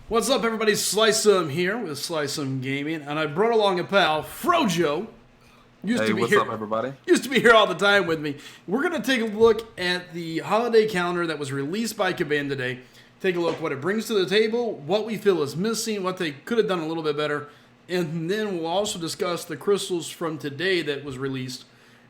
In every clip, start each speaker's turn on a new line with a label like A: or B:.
A: What's up, everybody? Slycem here with SlycemGaming, and I brought along a pal, Frojo.
B: What's up, everybody?
A: Used to be here all the time with me. We're going to take a look at the holiday calendar that was released by Kabam today. Take a look what it brings to the table, what we feel is missing, what they could have done a little bit better, and then we'll also discuss the crystals from today that was released,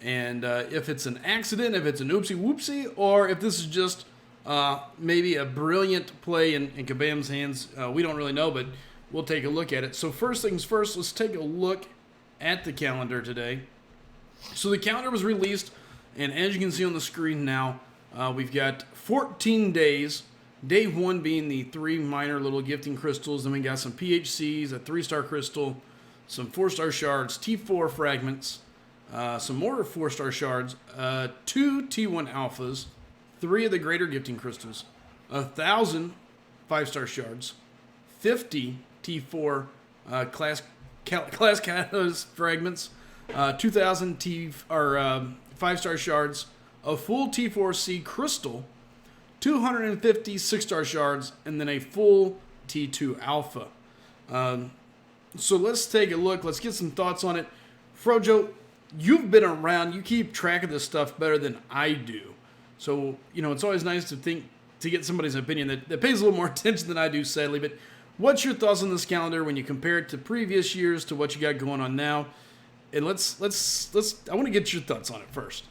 A: and if it's an accident, if it's an oopsie-whoopsie, or if this is just maybe a brilliant play in Kabam's hands. We don't really know, but we'll take a look at it. So first things first, let's take a look at the calendar today. So the calendar was released, and as you can see on the screen now, we've got 14 days. Day 1 being the 3 minor little gifting crystals. Then we got some PHCs, a 3-star crystal, some 4-star shards, T4 fragments, some more 4-star shards, 2 T1 alphas, 3 of the greater gifting crystals, 1,000 5-star shards, 50 T4 class catalyst fragments, 2,000 5-star shards, a full T4C crystal, 250 6-star shards, and then a full T2 alpha. So let's take a look. Let's get some thoughts on it. Frojo, you've been around. You keep track of this stuff better than I do. So, it's always nice to get somebody's opinion that pays a little more attention than I do, sadly. But what's your thoughts on this calendar when you compare it to previous years to what you got going on now? And let's I want to get your thoughts on it first.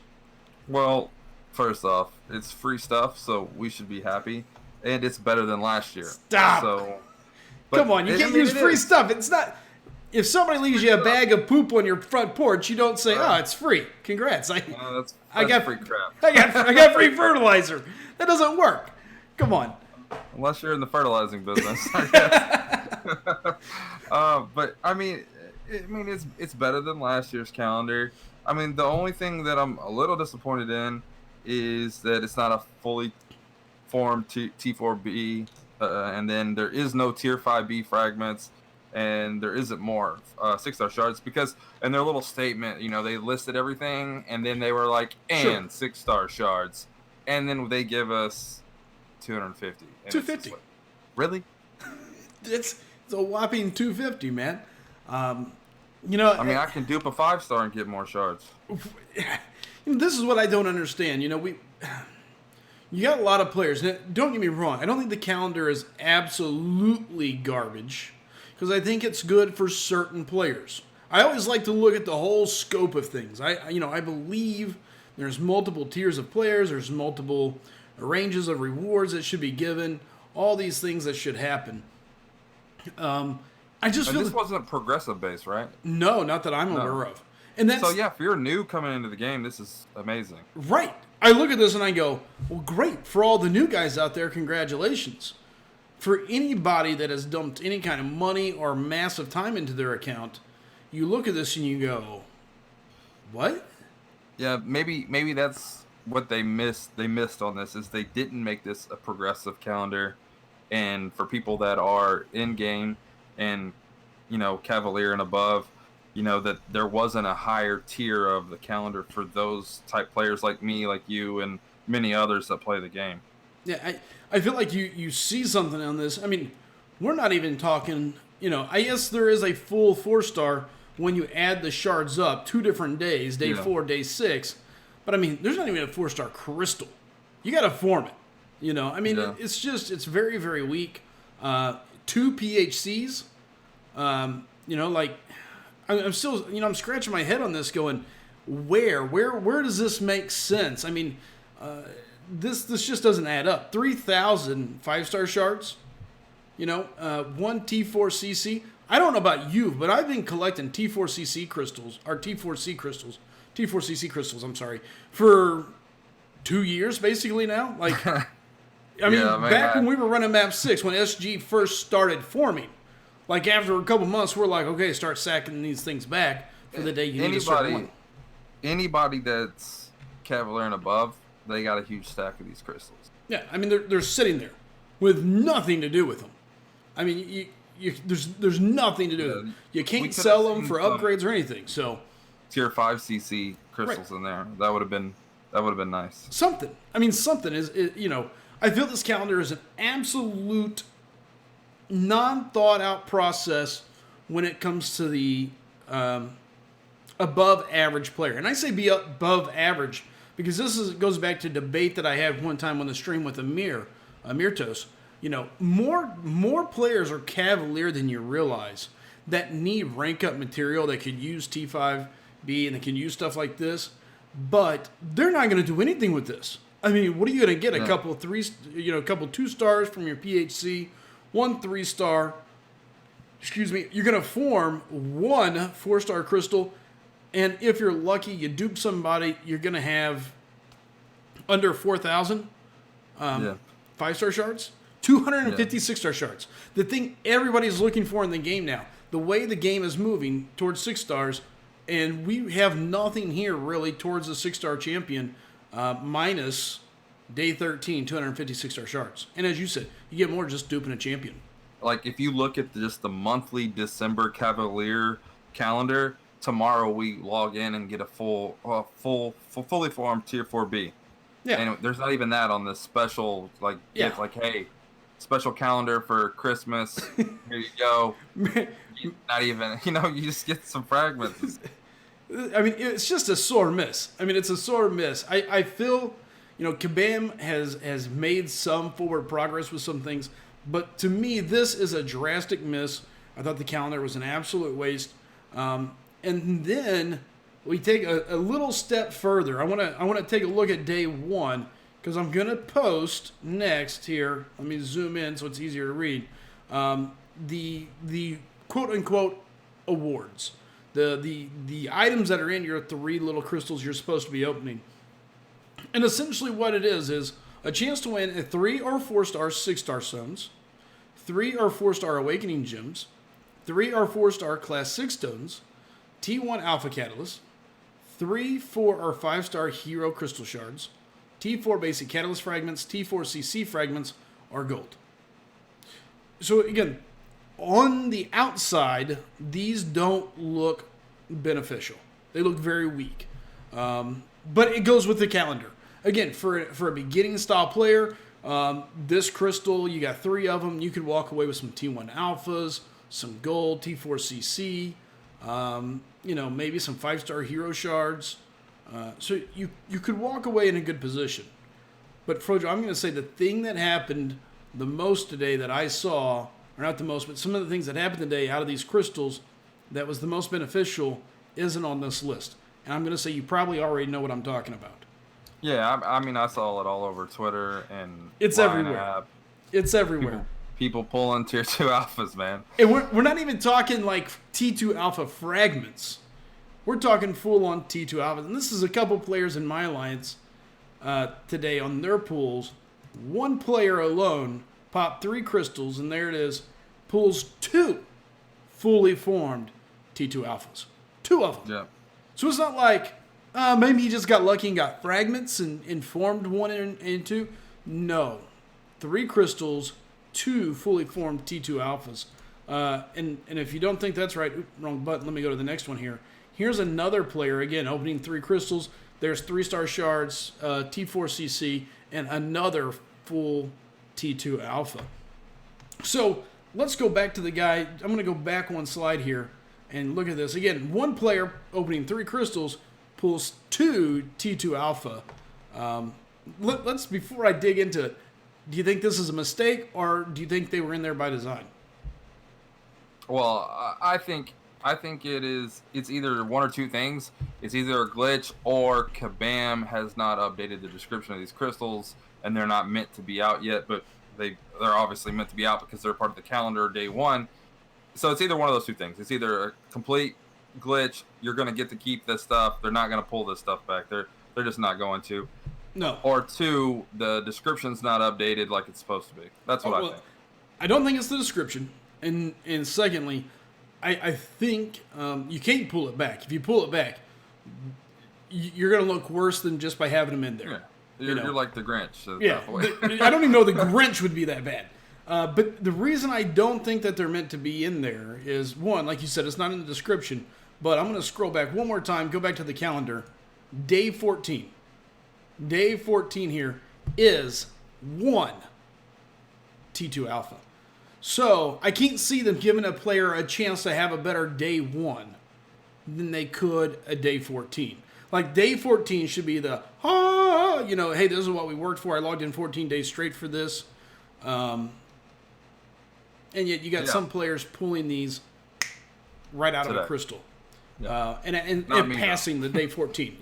B: Well, first off, it's free stuff, so we should be happy. And it's better than last year.
A: Stop! Come on, you can't use free stuff. It's not... If somebody leaves you a bag of poop on your front porch, you don't say, "Oh, it's free. Congrats!
B: That's
A: I got
B: free crap.
A: I got free fertilizer." That doesn't work. Come on.
B: Unless you're in the fertilizing business, I guess. But I mean, it's better than last year's calendar. I mean, the only thing that I'm a little disappointed in is that it's not a fully formed T4B, and then there is no Tier 5B fragments. And there isn't more 6-star shards because in their little statement, they listed everything, and then they were like, and 6-star shards, and then they give us 250.
A: 250.
B: Like, really?
A: It's a whopping 250, man.
B: I I can dupe a 5-star and get more shards.
A: This is what I don't understand. You got a lot of players. Now, don't get me wrong. I don't think the calendar is absolutely garbage, because I think it's good for certain players. I always like to look at the whole scope of things. I believe there's multiple tiers of players, there's multiple ranges of rewards that should be given, all these things that should happen. I just feel
B: this wasn't progressive based, right?
A: No, not that I'm aware of. And that's,
B: so yeah, if you're new coming into the game, this is amazing.
A: Right. I look at this and I go, well, great. For all the new guys out there, congratulations. For anybody that has dumped any kind of money or massive time into their account, you look at this and you go, what?
B: Yeah, maybe that's what they missed. They missed on this is they didn't make this a progressive calendar, and for people that are in game and Cavalier and above, that there wasn't a higher tier of the calendar for those type players like me, like you, and many others that play the game.
A: Yeah, I feel like you see something on this. I mean, we're not even talking, I guess there is a full 4-star when you add the shards up, 2 different days, day 4, day 6. But I mean, there's not even a 4-star crystal. You got to form it, It's very, very weak. 2 PHCs, I'm still, I'm scratching my head on this going, where does this make sense? I mean, This just doesn't add up. 3,000 5-star shards, 1 T4CC. I don't know about you, but I've been collecting T4CC crystals, or T4C crystals, T4CC crystals, I'm sorry, for 2 years basically now. Like, back when we were running map 6, when SG first started forming, like after a couple months, we're like, okay, start sacking these things back for the day you need a certain one.
B: Anybody that's Cavalier and above, they got a huge stack of these crystals.
A: Yeah, I mean, they're sitting there with nothing to do with them. I mean, there's nothing to do with them. You can't sell them for upgrades or anything. So,
B: Tier 5 CC crystals in there. That would have been nice.
A: Something. I mean, something is I feel this calendar is an absolute non-thought out process when it comes to the above average player. And I say be above average because goes back to debate that I had one time on the stream with Amir Toast. More players are cavalier than you realize that need rank up material that could use T5B and that can use stuff like this, but they're not going to do anything with this. I mean, what are you going to get? A couple 2 stars from your PHC, 1 3-star. Excuse me. You're going to form 1 4-star crystal, and if you're lucky, you dupe somebody, you're going to have under 4,000 5-star shards, 256 star shards. The thing everybody's looking for in the game now, the way the game is moving towards 6 stars, and we have nothing here really towards the 6-star champion, minus day 13, 256 star shards. And as you said, you get more just duping a champion.
B: Like if you look at just the monthly December Cavalier calendar, tomorrow we log in and get a fully formed tier 4B. Yeah. And there's not even that on this special, it's like, hey, special calendar for Christmas. Here you go. Not even, you just get some fragments.
A: I mean, it's just a sore miss. It's a sore miss. I feel, Kabam has made some forward progress with some things, but to me, this is a drastic miss. I thought the calendar was an absolute waste. And then we take a little step further. I want to take a look at day 1 because I'm going to post next here. Let me zoom in so it's easier to read. The quote-unquote awards. The items that are in your 3 little crystals you're supposed to be opening. And essentially what it is a chance to win a 3 or 4-star 6-star stones, 3 or 4-star awakening gems, 3 or 4-star class 6 stones, T1 alpha catalyst, 3, 4, or 5-star hero crystal shards, T4 basic catalyst fragments, T4 CC fragments, or gold. So again, on the outside, these don't look beneficial. They look very weak. But it goes with the calendar. Again, for a beginning style player, this crystal, you got 3 of them. You could walk away with some T1 alphas, some gold, T4 CC, maybe some 5-star hero shards. So you could walk away in a good position. But Frojo, I'm going to say the thing that happened the most today that I saw, or not the most, but some of the things that happened today out of these crystals that was the most beneficial isn't on this list. And I'm going to say you probably already know what I'm talking about.
B: Yeah, I saw it all over Twitter and
A: it's everywhere. It's everywhere.
B: People pulling tier 2 alphas, man.
A: And we're not even talking like T2 alpha fragments. We're talking full-on T2 alphas. And this is a couple players in my alliance today on their pools. One player alone popped 3 crystals, and there it is, pulls 2 fully formed T2 alphas. 2 of them.
B: Yeah.
A: So it's not like maybe he just got lucky and got fragments and formed 1 and 2. No. 3 crystals, 2 fully formed T2 alphas. And if you don't think that's right, wrong button, let me go to the next one here. Here's another player, again, opening 3 crystals. There's 3-star shards, T4 CC, and another full T2 alpha. So let's go back to the guy. I'm going to go back one slide here and look at this. Again, one player opening 3 crystals pulls 2 T2 alpha. Let's, before I dig into it, do you think this is a mistake, or do you think they were in there by design?
B: Well, I think it's either one or two things. It's either a glitch or Kabam has not updated the description of these crystals and they're not meant to be out yet, but they're obviously meant to be out because they're part of the calendar day 1. So it's either one of those two things. It's either a complete glitch, you're going to get to keep this stuff, they're not going to pull this stuff back. They're just not going to.
A: No.
B: Or 2, the description's not updated like it's supposed to be. That's what I think.
A: I don't think it's the description. And secondly, I think you can't pull it back. If you pull it back, you're going to look worse than just by having them in there.
B: Yeah. You're like the Grinch. So
A: yeah. I don't even know the Grinch would be that bad. But the reason I don't think that they're meant to be in there is, one, like you said, it's not in the description. But I'm going to scroll back one more time, go back to the calendar. Day 14. Day 14 here is 1 T2 alpha. So I can't see them giving a player a chance to have a better day 1 than they could a day 14. Like day 14 should be the, hey, this is what we worked for. I logged in 14 days straight for this. And yet you got some players pulling these right out of a crystal. Yeah. And passing the day 14,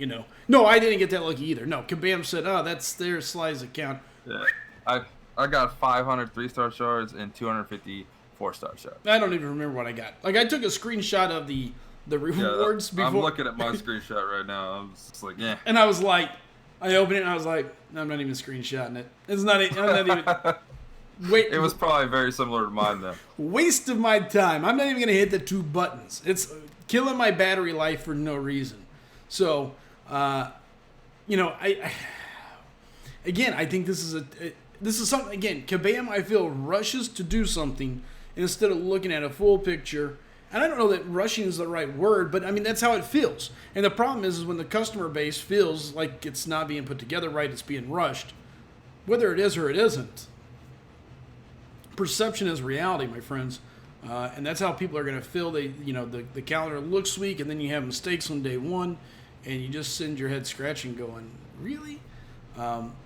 A: No, I didn't get that lucky either. No, Kabam said, that's their Sly's account.
B: Yeah. I got 500 3-star shards and 250 4-star shards.
A: I don't even remember what I got. Like, I took a screenshot of the rewards before.
B: I'm looking at my screenshot right now. I'm just like, yeah.
A: And I was like, I opened it and I was like, no, I'm not even screenshotting it. I'm not even. Wait.
B: It was probably very similar to mine then.
A: Waste of my time. I'm not even going to hit the 2 buttons. It's killing my battery life for no reason. So, I think this is something, again, Kabam, I feel, rushes to do something instead of looking at a full picture. And I don't know that rushing is the right word, but I mean, that's how it feels. And the problem is when the customer base feels like it's not being put together right, it's being rushed, whether it is or it isn't. Perception is reality, my friends. And that's how people are going to feel. The calendar looks weak, and then you have mistakes on day 1, and you just send your head scratching going, really?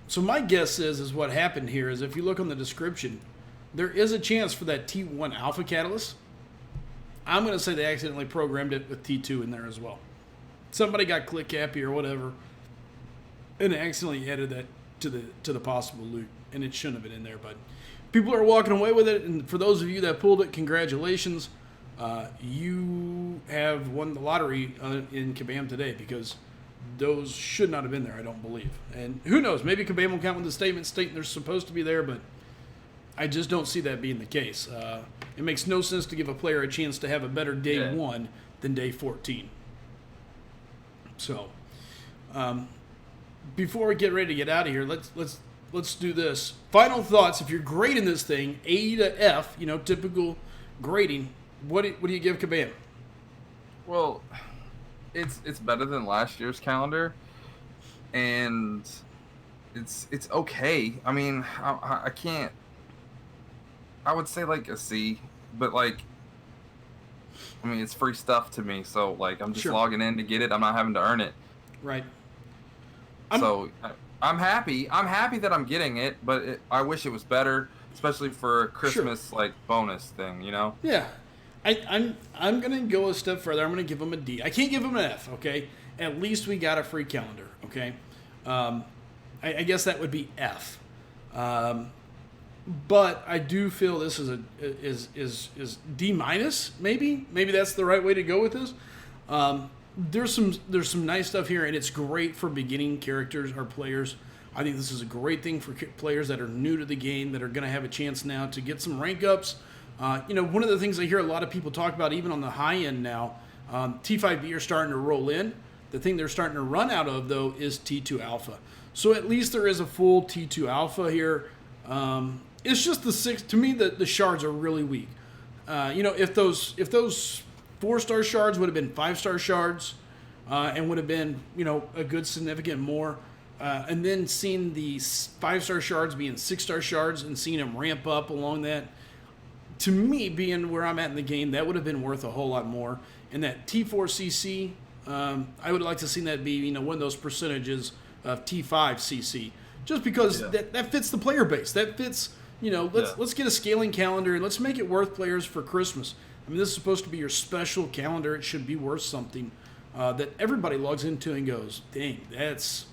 A: So my guess is what happened here is if you look on the description, there is a chance for that T1 alpha catalyst. I'm going to say they accidentally programmed it with T2 in there as well. Somebody got click happy or whatever, and accidentally added that to the possible loot, and it shouldn't have been in there. But people are walking away with it, and for those of you that pulled it, congratulations. You have won the lottery in Kabam today because those should not have been there, I don't believe. And who knows, maybe Kabam will count with the statement stating they're supposed to be there, but I just don't see that being the case. It makes no sense to give a player a chance to have a better day 1 than day 14. So, before we get ready to get out of here, let's do this. Final thoughts. If you're grading this thing, A to F, typical grading, what do you give Kabam?
B: Well, it's better than last year's calendar, and it's okay. I mean, I can't. I would say like a C, but like, I mean, it's free stuff to me, so like I'm just logging in to get it. I'm not having to earn it.
A: Right.
B: I'm happy. I'm happy that I'm getting it, but I wish it was better, especially for a Christmas like bonus thing,
A: Yeah. I'm gonna go a step further. I'm gonna give them a D. I can't give them an F. Okay. At least we got a free calendar. Okay. I guess that would be F. But I do feel this is D minus. Maybe that's the right way to go with this. There's some nice stuff here, and it's great for beginning characters or players. I think this is a great thing for players that are new to the game that are going to have a chance now to get some rank ups. One of the things I hear a lot of people talk about, even on the high end now, T5B are starting to roll in. The thing they're starting to run out of, though, is T2 Alpha. So at least there is a full T2 Alpha here. It's just the 6. To me, the shards are really weak. If those 4-star shards would have been 5-star shards, and would have been a good significant more, and then seeing the 5-star shards being 6-star shards and seeing them ramp up along that. To me, being where I'm at in the game, that would have been worth a whole lot more. And that T4CC, I would like to see that be, one of those percentages of T5CC, just because that fits the player base. That fits, let's get a scaling calendar and let's make it worth players for Christmas. I mean, this is supposed to be your special calendar. It should be worth something that everybody logs into and goes, dang, that's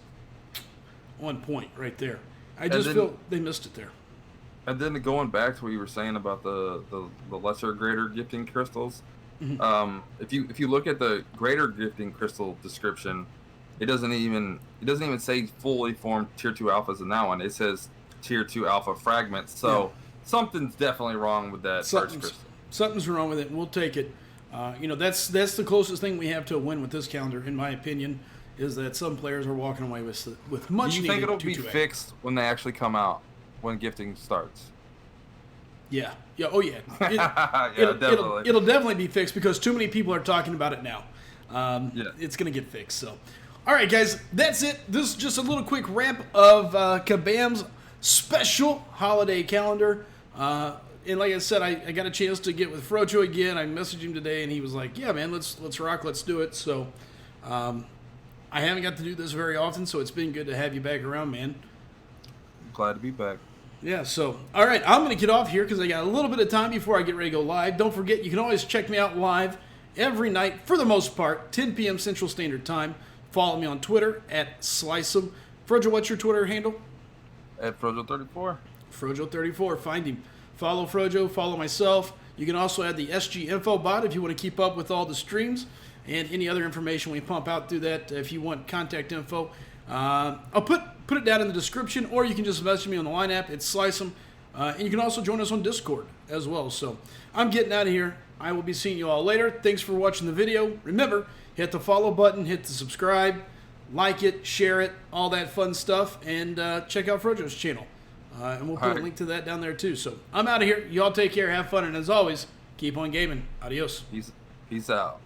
A: on point right there. I just feel they missed it there.
B: And then going back to what you were saying about the lesser greater gifting crystals, if you look at the greater gifting crystal description, it doesn't even say fully formed tier 2 alphas in that one. It says tier 2 alpha fragments. So something's definitely wrong with that first crystal.
A: Something's wrong with it, and we'll take it. That's the closest thing we have to a win with this calendar, in my opinion, is that some players are walking away with much.
B: Do you think it'll be fixed when they actually come out? When gifting starts.
A: Yeah. Oh yeah.
B: Definitely.
A: It'll definitely be fixed because too many people are talking about it now. It's gonna get fixed. So, all right, guys, that's it. This is just a little quick wrap of Kabam's special holiday calendar. And like I said, I got a chance to get with Frojo again. I messaged him today, and he was like, "Yeah, man, let's rock, let's do it." So, I haven't got to do this very often, so it's been good to have you back around, man.
B: Glad to be back.
A: Yeah, so, all right, I'm going to get off here because I got a little bit of time before I get ready to go live. Don't forget, you can always check me out live every night, for the most part, 10 p.m. Central Standard Time. Follow me on Twitter at Slycem. Frojo, what's your Twitter handle?
B: At Frojo34.
A: Frojo34, find him. Follow Frojo, follow myself. You can also add the SG Info bot if you want to keep up with all the streams and any other information we pump out through that. If you want contact info, I'll put it down in the description, or you can just message me on the Line app. It's Slycem. And you can also join us on Discord as well. So I'm getting out of here. I will be seeing you all later. Thanks for watching the video. Remember, hit the follow button, hit the subscribe, like it, share it, all that fun stuff, and check out Frojo's channel. And we'll put a link to that down there too. So I'm out of here. Y'all take care, have fun, and as always, keep on gaming. Adios.
B: Peace out.